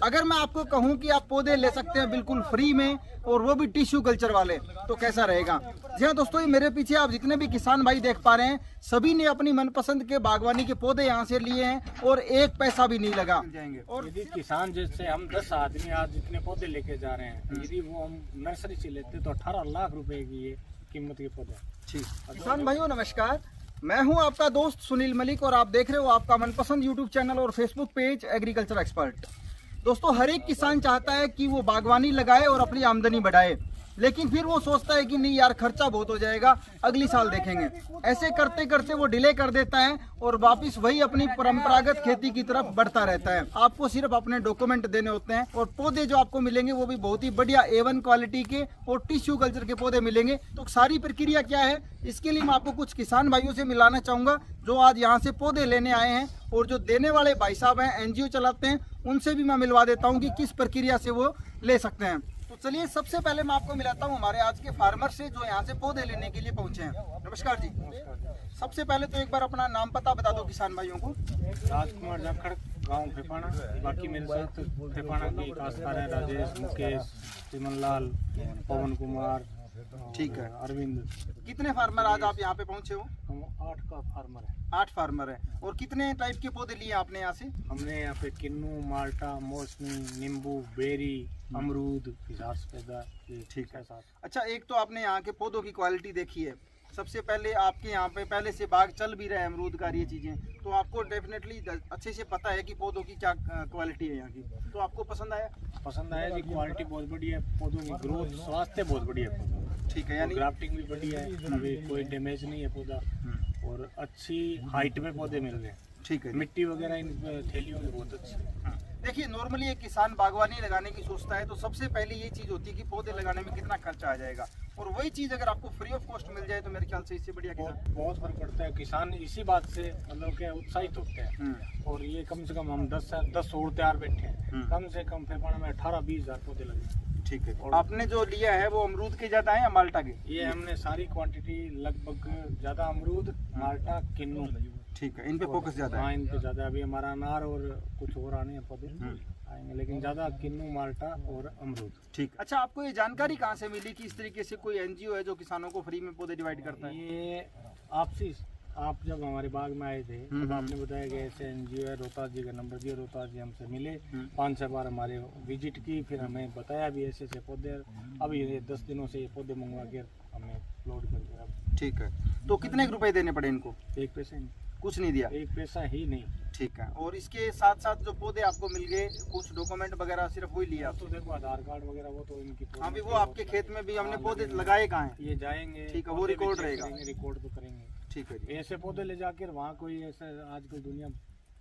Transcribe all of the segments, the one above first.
अगर मैं आपको कहूं कि आप पौधे ले सकते हैं बिल्कुल फ्री में, और वो भी टिश्यू कल्चर वाले, तो कैसा रहेगा? जी हाँ दोस्तों, ये मेरे पीछे आप जितने भी किसान भाई देख पा रहे हैं, सभी ने अपनी मनपसंद के बागवानी के पौधे यहाँ से लिए हैं और एक पैसा भी नहीं लगा जाएंगे। और यदि किसान जैसे हम 10 आदमी आज जितने पौधे लेके जा रहे हैं, यदि वो हम नर्सरी से लेते तो 18 लाख रुपए की ये कीमत के पौधे। ठीक, किसान भाइयों नमस्कार, मैं हूं आपका दोस्त सुनील मलिक और आप देख रहे हो आपका मनपसंद यूट्यूब चैनल और फेसबुक पेज एग्रीकल्चर एक्सपर्ट। दोस्तों, हर एक किसान चाहता है कि वो बागवानी लगाए और अपनी आमदनी बढ़ाए, लेकिन फिर वो सोचता है कि नहीं यार, खर्चा बहुत हो जाएगा, अगली साल देखेंगे। ऐसे करते करते वो डिले कर देता है और वापस वही अपनी परंपरागत खेती की तरफ बढ़ता रहता है। आपको सिर्फ अपने डॉक्यूमेंट देने होते हैं और पौधे जो आपको मिलेंगे वो भी बहुत ही बढ़िया A1 क्वालिटी के और टिश्यू कल्चर के पौधे मिलेंगे। तो सारी प्रक्रिया क्या है, इसके लिए मैं आपको कुछ किसान भाइयों से मिलाना चाहूँगा जो आज यहाँ से पौधे लेने आए हैं, और जो देने वाले भाई साहब हैं, NGO चलाते हैं, उनसे भी मैं मिलवा देता हूँ कि किस प्रक्रिया से वो ले सकते हैं। तो चलिए सबसे पहले मैं आपको मिलाता हूँ हमारे आज के फार्मर से जो यहाँ से पौधे लेने के लिए पहुँचे हैं। नमस्कार जी। सबसे पहले तो एक बार अपना नाम पता बता दो किसान भाइयों को। राजकुमार जाखड़, गाँव फेफाना। बाकी मेरे साथ फेफाना की काश्तकार है राजेश, मुकेश, चिमनलाल, पवन कुमार, ठीक है, अरविंद। कितने फार्मर आज आप यहाँ पे पहुँचे हो? हम 8 का फार्मर है। 8 फार्मर है। और कितने टाइप के पौधे लिए आपने यहाँ से? हमने यहाँ पे किन्नू, माल्टा, मौसमी, नींबू, बेरी, अमरूद, पैदा। ठीक है साहब। अच्छा, एक तो आपने यहाँ के पौधों की क्वालिटी देखी है। सबसे पहले आपके यहाँ पे पहले से बाग चल भी रहा है अमरूद का, ये चीज़ें तो आपको डेफिनेटली अच्छे से पता है कि पौधों की क्या क्वालिटी है यहाँ की। तो आपको पसंद आया? पसंद आया जी। क्वालिटी बहुत बढ़िया है, पौधों की ग्रोथ, स्वास्थ्य बहुत बढ़िया है। ठीक है, यानी ग्राफ्टिंग भी बढ़िया है, अभी कोई डैमेज नहीं है पौधा, और अच्छी हाइट में पौधे मिल रहे हैं। ठीक है, मिट्टी वगैरह इन थैलियों में बहुत अच्छी। देखिए, नॉर्मली एक किसान बागवानी लगाने की सोचता है तो सबसे पहले ये चीज़ होती है कि पौधे लगाने में कितना खर्चा आ जाएगा, और वही चीज़ अगर आपको फ्री ऑफ कॉस्ट मिल जाए तो मेरे ख्याल से इससे बढ़िया बहुत फर्क पड़ता है। किसान इसी बात से मतलब क्या उत्साहित होते हैं। और ये कम से कम हम 10 और तैयार बैठे हैं, कम से कम फेफाना में 18-20 हज़ार पौधे लगे। ठीक है, और आपने जो लिया है वो अमरूद के ज़्यादा है या माल्टा के? ये हमने सारी क्वांटिटी लगभग ज़्यादा अमरूद, माल्टा, किन्नू। ठीक है, इन पे फोकस ज़्यादा है। हाँ, इन पे ज़्यादा। अभी हमारा अनार और कुछ और आने हैं पौधे आएंगे, लेकिन ज़्यादा किन्नू, माल्टा और अमरूद। ठीक। अच्छा, आपको ये जानकारी कहाँ से मिली कि इस तरीके से कोई NGO है जो किसानों को फ्री में पौधे डिवाइड करता है? ये आपसी, आप जब हमारे बाग में आए थे तब आपने बताया कि ऐसे NGO है, रोहतास जी का नंबर दिया, रोहतास जी हमसे मिले, 5-6 बार हमारे विजिट की, फिर हमें बताया भी ऐसे ऐसे पौधे। अभी ये 10 दिनों से ये पौधे मंगवा के हमें अपलोड कर दिया। ठीक है, तो कितने रुपए देने पड़े इनको? 1 पैसा नहीं, कुछ नहीं दिया? 1 पैसा ही नहीं। ठीक है, और इसके साथ साथ जो पौधे आपको मिल गए, कुछ डॉक्यूमेंट वगैरह सिर्फ वही लिया? तो देखो आधार कार्ड वगैरह वो तो इनकी। हाँ भी, वो आपके खेत में भी हमने पौधे लगाए कहाँ हैं? ये जाएंगे। ठीक है, वो रिकॉर्ड रहेगा। रिकॉर्ड तो करेंगे। ठीक है जी। ऐसे पौधे ले जाकर वहाँ कोई ऐसा आजकल दुनिया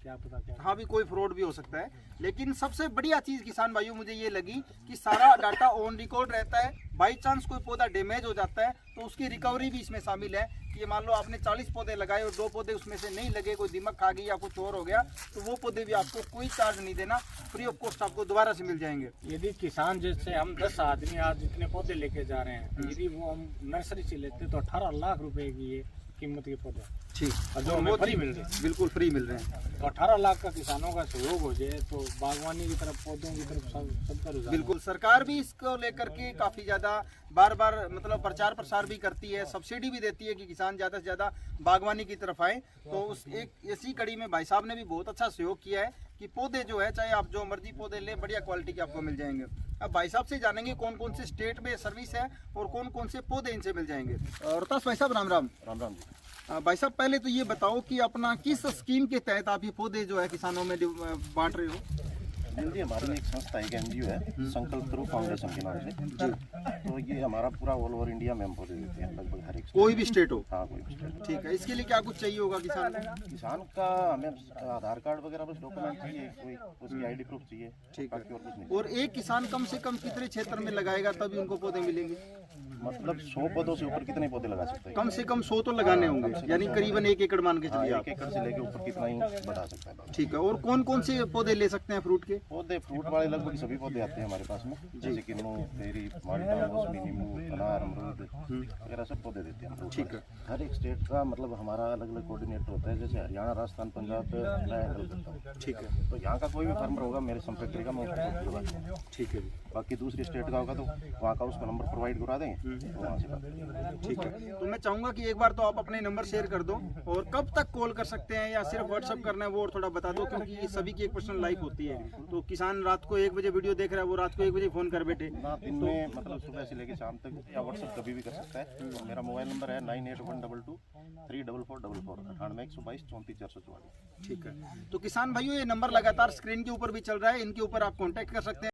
क्या पता क्या। हाँ भी, कोई फ्रॉड भी हो सकता है, लेकिन सबसे बढ़िया चीज़ किसान भाइयों मुझे ये लगी कि सारा डाटा ऑन रिकॉर्ड रहता है। बाई चांस कोई पौधा डैमेज हो जाता है तो उसकी रिकवरी भी इसमें शामिल है। कि मान लो आपने 40 पौधे लगाए और 2 पौधे उसमें से नहीं लगे, कोई दीमक खा गई या कुछ और हो गया, तो वो पौधे भी आपको कोई चार्ज नहीं देना, फ्री ऑफ कॉस्ट आपको दोबारा से मिल जाएंगे। यदि किसान जैसे हम 10 आदमी आज जितने पौधे लेके जा रहे हैं, यदि वो हम नर्सरी से लेते तो 18 लाख रुपए की ये कीमत के पौधे। ठीक, और जो हमें फ्री मिल रहे हैं, बिल्कुल फ्री मिल रहे हैं। तो 18 लाख का किसानों का सहयोग हो जाए तो बागवानी की तरफ, पौधों की तरफ सबका रुझान। बिल्कुल, सरकार भी इसको लेकर के काफ़ी ज़्यादा बार मतलब प्रचार प्रसार भी करती है, सब्सिडी भी देती है कि किसान ज़्यादा से ज़्यादा बागवानी की तरफ आए। तो उस एक इसी कड़ी में भाई साहब ने भी बहुत अच्छा सहयोग किया है कि पौधे जो है, चाहे आप जो मर्जी पौधे लें, बढ़िया क्वालिटी के आपको मिल जाएंगे। अब भाई साहब से जानेंगे कौन कौन से स्टेट में सर्विस है और कौन कौन से पौधे इनसे मिल जाएंगे। रोहतास भाई साहब, राम राम। राम राम जी। भाई साहब, पहले तो ये बताओ कि अपना किस स्कीम के तहत आप ये पौधे जो है किसानों में बांट रहे हो? जी, हमारी एक संस्था एक NGO है, संकल्प करो फाउंडेशन के नाम से। तो ये हमारा पूरा ऑल ओवर इंडिया में हम पौधे देते हैं, लगभग हर एक कोई भी स्टेट हो? हाँ, कोई भी स्टेट। ठीक है, इसके लिए क्या कुछ चाहिए होगा किसान का हमें आधार कार्ड वगैरह बस डॉक्यूमेंट चाहिए, कोई उसकी ID प्रूफ चाहिए। ठीक है, बाकी और कुछ नहीं। और एक किसान कम से कम कितने क्षेत्र में लगाएगा तभी उनको पौधे मिलेंगे? मतलब 100 पौधों से ऊपर कितने पौधे लगा सकते हैं? कम से कम 100 तो लगाने होंगे, यानी करीबन 1 एकड़ मान के हाँ, चलिए 1 एकड़ से लेके ऊपर कितना ही बढ़ा सकता है। ठीक है, और कौन कौन से पौधे ले सकते हैं फ्रूट के? पौधे फ्रूट वाले लगभग सभी पौधे आते हैं हमारे पास में, जैसे कि नो, पेरी, माल्टा, मौसमी, नींबू, अनार, अमरूद वगैरह सब पौधे देते हैं हम। ठीक है। हर एक स्टेट का मतलब हमारा अलग अलग कोऑर्डिनेटर होता है, जैसे हरियाणा, राजस्थान, पंजाब पे मैं हैंडल करता हूँ। ठीक है। तो यहाँ का कोई भी फार्मर होगा मेरे संपर्क करेगा, मैं उसको करवा दूंगा। ठीक है। बाकी दूसरी स्टेट का होगा तो वहाँ का उसका नंबर प्रोवाइड करा देंगे, तो वहाँ से बात करेंगे। ठीक है। तो मैं चाहूंगा कि एक बार तो आप अपने नंबर शेयर कर दो, और कब तक कॉल कर सकते हैं या सिर्फ व्हाट्सअप करना है वो और थोड़ा बता दो, क्योंकि सभी की एक पर्सनल लाइफ होती है। तो किसान रात को 1 बजे वीडियो देख रहा है, वो रात को 1 बजे फोन कर बैठे। ना दिन में मतलब सुबह से लेके शाम तक या व्हाट्सएप कभी भी कर सकता है। तो मेरा मोबाइल नंबर है 9812234444, 98 122 34 444। ठीक है। तो किसान भाइयों, ये नंबर लगातार स्क्रीन के ऊपर भी चल रहा है, इनके ऊपर आप कांटेक्ट कर सकते हैं।